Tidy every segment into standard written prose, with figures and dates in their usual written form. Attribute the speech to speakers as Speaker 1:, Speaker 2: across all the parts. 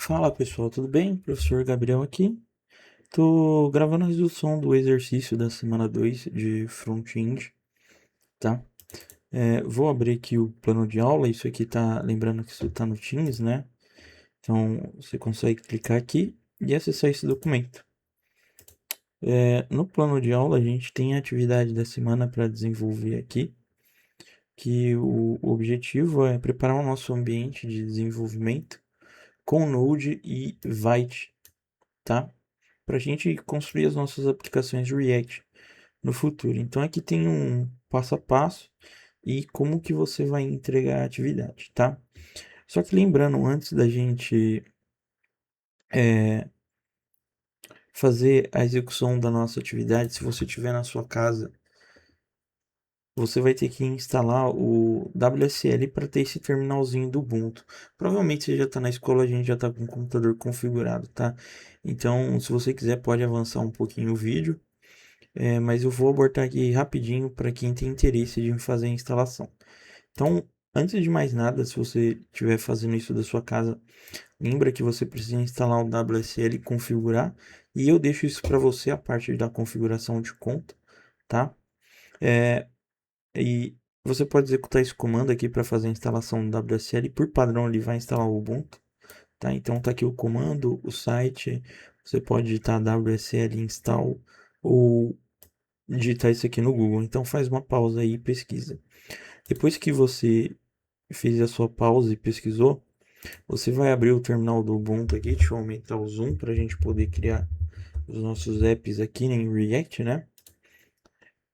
Speaker 1: Fala pessoal, tudo bem? Professor Gabriel aqui. Tô gravando a resolução do exercício da semana 2 de front-end, tá? Vou abrir aqui o plano de aula. Isso aqui tá, lembrando que isso tá no Teams, né? Então você consegue clicar aqui e acessar esse documento. No plano de aula a gente tem a atividade da semana para desenvolver aqui, que o objetivo é preparar o nosso ambiente de desenvolvimento com Node e Vite, tá? Para a gente construir as nossas aplicações React no futuro. Então aqui tem um passo a passo e como que você vai entregar a atividade, tá? Só que lembrando, antes da gente fazer a execução da nossa atividade, se você estiver na sua casa, você vai ter que instalar o WSL para ter esse terminalzinho do Ubuntu. Provavelmente você já está na escola, a gente já está com o computador configurado, tá? Então, se você quiser, pode avançar um pouquinho o vídeo. Mas eu vou abortar aqui rapidinho para quem tem interesse de fazer a instalação. Então, antes de mais nada, se você estiver fazendo isso da sua casa, lembra que você precisa instalar o WSL e configurar. E eu deixo isso para você a partir da configuração de conta, tá? E você pode executar esse comando aqui para fazer a instalação do WSL. Por padrão, ele vai instalar o Ubuntu, tá? Então tá aqui o comando, o site. Você pode digitar WSL install ou digitar isso aqui no Google. Então faz uma pausa aí e pesquisa. Depois que você fez a sua pausa e pesquisou, você vai abrir o terminal do Ubuntu aqui. Deixa eu aumentar o zoom para a gente poder criar os nossos apps aqui em React, né?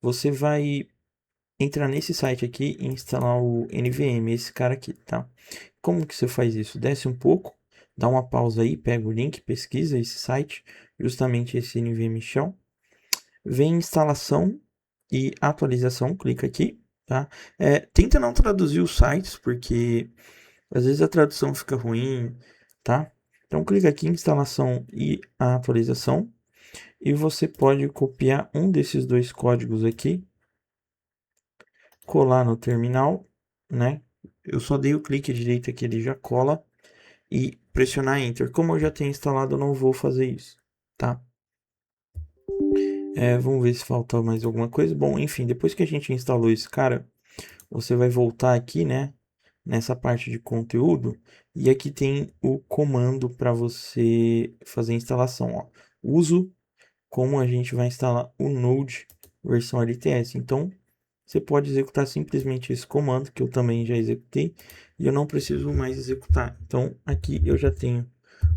Speaker 1: Você vai entrar nesse site aqui e instalar o NVM, esse cara aqui, tá? Como que você faz isso? Desce um pouco, dá uma pausa aí, pega o link, pesquisa esse site, justamente esse NVM Shell. Vem instalação e atualização, clica aqui, tá? Tenta não traduzir os sites, porque às vezes a tradução fica ruim, tá? Então clica aqui em instalação e atualização e você pode copiar um desses dois códigos aqui, colar no terminal, né? Eu só dei o clique direito aqui, ele já cola e pressionar Enter. Como eu já tenho instalado, eu não vou fazer isso, tá? Vamos ver se falta mais alguma coisa. Bom, enfim, depois que a gente instalou esse cara, você vai voltar aqui, né? Nessa parte de conteúdo. E aqui tem o comando para você fazer a instalação. Ó. Uso como a gente vai instalar o Node versão LTS. Então, você pode executar simplesmente esse comando, que eu também já executei. E eu não preciso mais executar. Então, aqui eu já tenho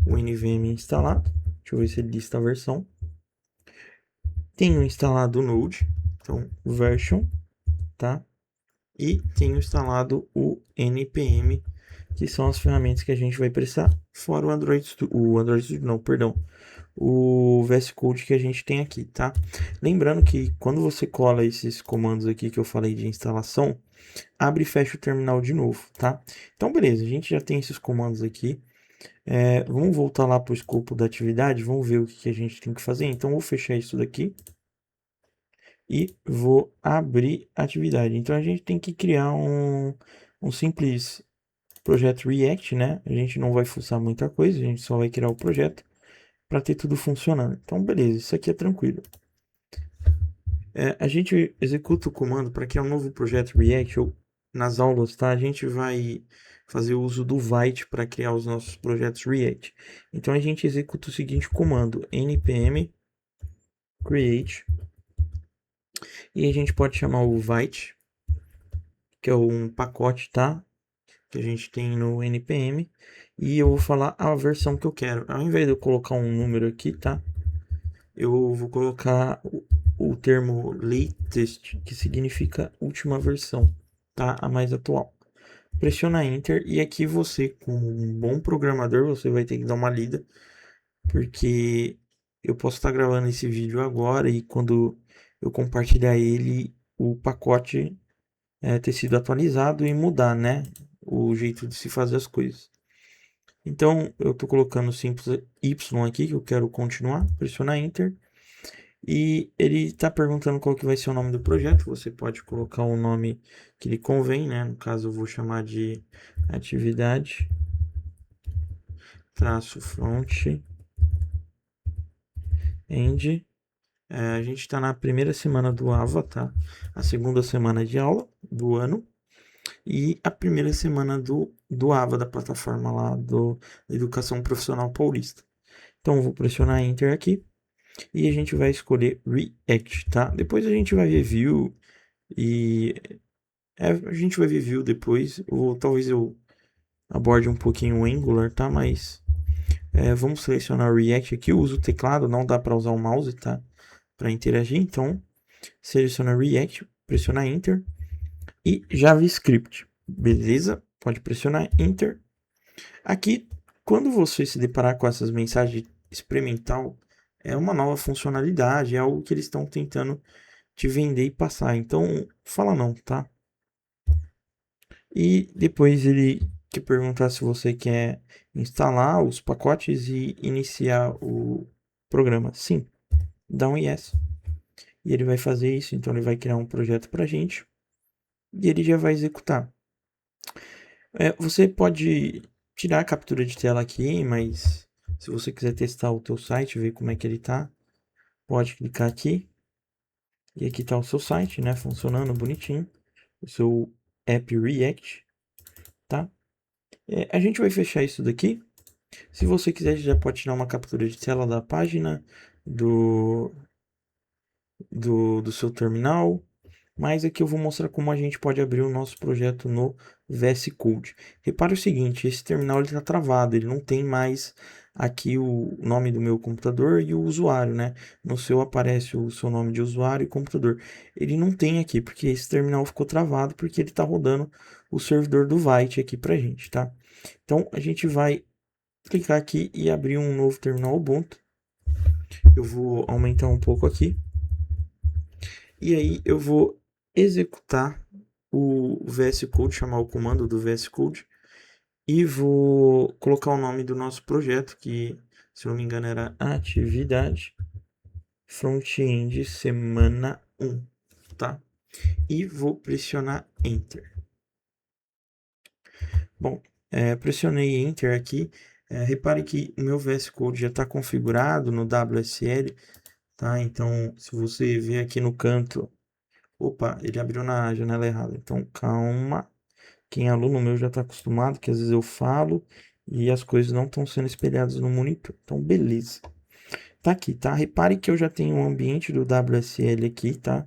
Speaker 1: o NVM instalado. Deixa eu ver se ele lista a versão. Tenho instalado o Node, então version, tá? E tenho instalado o npm, que são as ferramentas que a gente vai precisar, fora o Android Studio, não, perdão, o VS Code que a gente tem aqui, tá? Lembrando que quando você cola esses comandos aqui que eu falei de instalação, abre e fecha o terminal de novo, tá? Então, beleza, a gente já tem esses comandos aqui. Vamos voltar lá para o escopo da atividade, vamos ver o que a gente tem que fazer. Então, vou fechar isso daqui e vou abrir a atividade. Então a gente tem que criar um simples projeto React, né? A gente não vai fuçar muita coisa, a gente só vai criar o projeto para ter tudo funcionando. Então, beleza, isso aqui é tranquilo. A gente executa o comando para criar um novo projeto React, ou nas aulas, tá? A gente vai fazer o uso do Vite para criar os nossos projetos React. Então a gente executa o seguinte comando: npm create, e a gente pode chamar o Vite, que é um pacote, tá? Que a gente tem no npm, e eu vou falar a versão que eu quero. Ao invés de eu colocar um número aqui, tá? Eu vou colocar o termo latest, que significa última versão, tá? A mais atual. Pressiona Enter e aqui você, como um bom programador, você vai ter que dar uma lida, porque eu posso estar gravando esse vídeo agora e quando eu compartilhar ele, o pacote ter sido atualizado e mudar, né? O jeito de se fazer as coisas. Então, eu estou colocando simples Y aqui, que eu quero continuar, pressionar Enter. E ele está perguntando qual que vai ser o nome do projeto. Você pode colocar o nome que lhe convém, né? No caso, eu vou chamar de atividade front end. A gente está na primeira semana do AVA, tá? A segunda semana de aula do ano e a primeira semana do AVA, da plataforma lá da Educação Profissional Paulista. Então, eu vou pressionar Enter aqui e a gente vai escolher React, tá? Depois a gente vai ver Vue e a gente vai ver Vue depois, ou talvez eu aborde um pouquinho o Angular, tá? Mas vamos selecionar o React aqui. Eu uso o teclado, não dá para usar o mouse, tá? Para interagir, então seleciona React, pressiona Enter e JavaScript, beleza? Pode pressionar Enter. Aqui, quando você se deparar com essas mensagens experimental, é uma nova funcionalidade, é algo que eles estão tentando te vender e passar. Então, fala não, tá? E depois ele te perguntar se você quer instalar os pacotes e iniciar o programa. Sim, dá um yes. E ele vai fazer isso, então ele vai criar um projeto para a gente e ele já vai executar. Você pode tirar a captura de tela aqui, mas se você quiser testar o teu site, ver como é que ele tá, pode clicar aqui. E aqui está o seu site, né, funcionando bonitinho, o seu app React, tá? A gente vai fechar isso daqui. Se você quiser, já pode tirar uma captura de tela da página do seu terminal. Mas aqui eu vou mostrar como a gente pode abrir o nosso projeto no VS Code. Repare o seguinte, esse terminal está travado, ele não tem mais aqui o nome do meu computador e o usuário, né? No seu aparece o seu nome de usuário e computador. Ele não tem aqui, porque esse terminal ficou travado, porque ele está rodando o servidor do Vite aqui pra gente, tá? Então, a gente vai clicar aqui e abrir um novo terminal Ubuntu. Eu vou aumentar um pouco aqui. E aí eu vou executar o VS Code, chamar o comando do VS Code e vou colocar o nome do nosso projeto, que se eu não me engano era atividade front-end semana 1, tá? E vou pressionar Enter. Bom, pressionei Enter aqui. Repare que o meu VS Code já está configurado no WSL, tá? Então, se você ver aqui no canto, opa, ele abriu na janela errada. Então, calma. Quem é aluno meu já está acostumado, que às vezes eu falo e as coisas não estão sendo espelhadas no monitor. Então, beleza. Tá aqui, tá? Repare que eu já tenho o ambiente do WSL aqui, tá?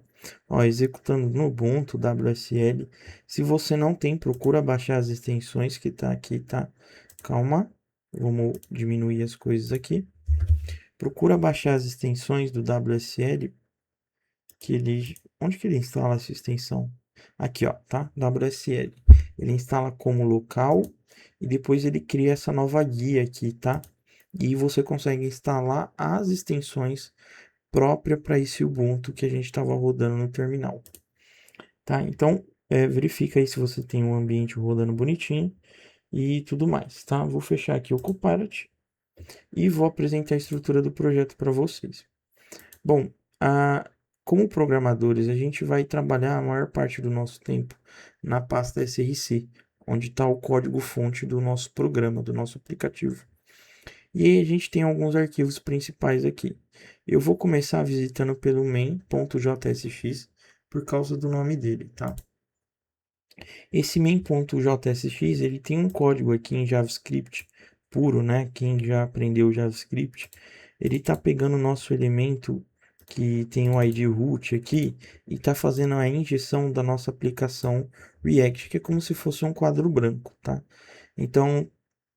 Speaker 1: Ó, executando no Ubuntu WSL. Se você não tem, procura baixar as extensões que tá aqui, tá? Calma. Vamos diminuir as coisas aqui. Procura baixar as extensões do WSL onde que ele instala essa extensão? Aqui, ó, tá? WSL. Ele instala como local e depois ele cria essa nova guia aqui, tá? E você consegue instalar as extensões próprias para esse Ubuntu que a gente estava rodando no terminal, tá? Então, verifica aí se você tem um ambiente rodando bonitinho e tudo mais, tá? Vou fechar aqui o Copilot e vou apresentar a estrutura do projeto para vocês. Bom, como programadores, a gente vai trabalhar a maior parte do nosso tempo na pasta src, onde está o código-fonte do nosso programa, do nosso aplicativo. E aí a gente tem alguns arquivos principais aqui. Eu vou começar visitando pelo main.jsx por causa do nome dele, tá? Esse main.jsx, ele tem um código aqui em JavaScript puro, né? Quem já aprendeu JavaScript, ele está pegando o nosso elemento que tem o ID root aqui e está fazendo a injeção da nossa aplicação React, que é como se fosse um quadro branco, tá? Então,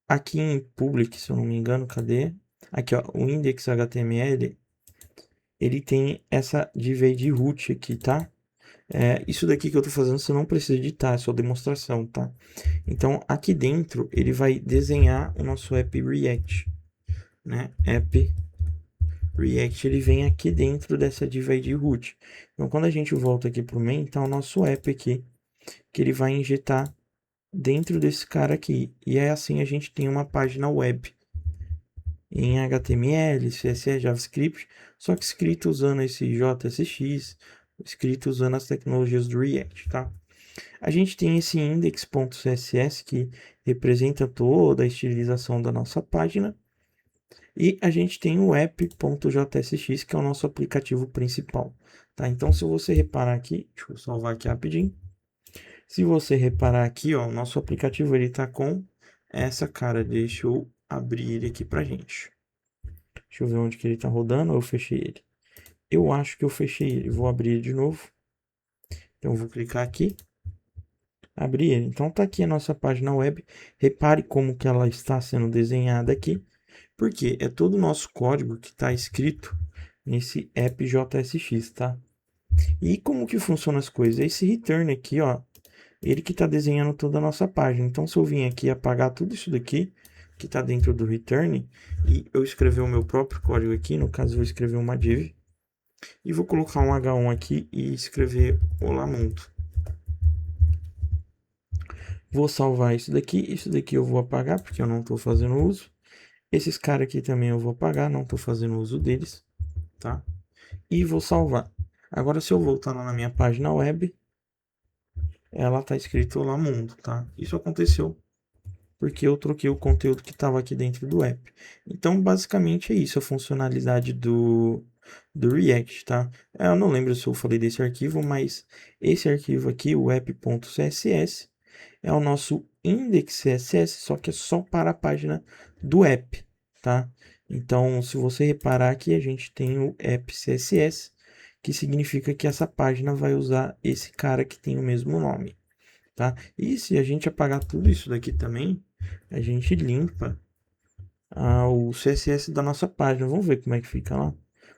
Speaker 1: aqui em public, se eu não me engano, cadê? Aqui, ó, o index.html, ele tem essa div ID root aqui, tá? Isso daqui que eu estou fazendo você não precisa editar, é só demonstração, tá? Então, aqui dentro, ele vai desenhar o nosso app React, né? App React, ele vem aqui dentro dessa div ID root. Então, quando a gente volta aqui para o main, tá o nosso app aqui, que ele vai injetar dentro desse cara aqui. E é assim a gente tem uma página web em HTML, CSS, JavaScript, só que escrito usando esse JSX, escrito usando as tecnologias do React, tá? A gente tem esse index.css que representa toda a estilização da nossa página. E a gente tem o app.jsx, que é o nosso aplicativo principal. Tá? Então, se você reparar aqui, deixa eu salvar aqui rapidinho. Se você reparar aqui, ó, o nosso aplicativo ele tá com essa cara. Deixa eu abrir ele aqui pra gente. Deixa eu ver onde que ele tá rodando, ou eu fechei ele. Eu acho que eu fechei ele. Vou abrir ele de novo. Então, eu vou clicar aqui, abrir ele. Então, tá aqui a nossa página web. Repare como que ela está sendo desenhada aqui. Porque é todo o nosso código que está escrito nesse app.jsx, tá? E como que funciona as coisas? Esse return aqui, ó, ele que está desenhando toda a nossa página. Então, se eu vim aqui apagar tudo isso daqui, que está dentro do return, e eu escrever o meu próprio código aqui, no caso, eu vou escrever uma div, e vou colocar um H1 aqui e escrever olá mundo. Vou salvar isso daqui eu vou apagar, porque eu não estou fazendo uso. Esses caras aqui também eu vou apagar, não estou fazendo uso deles, tá? E vou salvar. Agora, se eu voltar lá na minha página web, ela está escrito Olá Mundo, tá? Isso aconteceu porque eu troquei o conteúdo que estava aqui dentro do app. Então, basicamente é isso, a funcionalidade do React, tá? Eu não lembro se eu falei desse arquivo, mas esse arquivo aqui, o app.css, é o nosso index.css, só que é só para a página do app, tá? Então, se você reparar aqui, a gente tem o app.css, que significa que essa página vai usar esse cara que tem o mesmo nome, tá? E se a gente apagar tudo isso daqui também, a gente limpa o CSS da nossa página. Vamos ver como é que fica lá.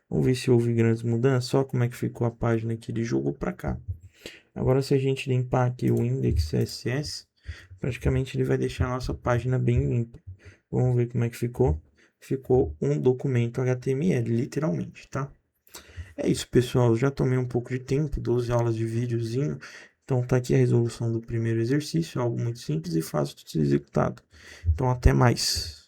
Speaker 1: Vamos ver se houve grandes mudanças. Só como é que ficou a página que ele jogou para cá. Agora, se a gente limpar aqui o index CSS, praticamente ele vai deixar a nossa página bem limpa. Vamos ver como é que ficou. Ficou um documento HTML, literalmente, tá? É isso, pessoal. Já tomei um pouco de tempo, 12 aulas de videozinho. Então tá aqui a resolução do primeiro exercício, algo muito simples e fácil de ser executado. Então até mais.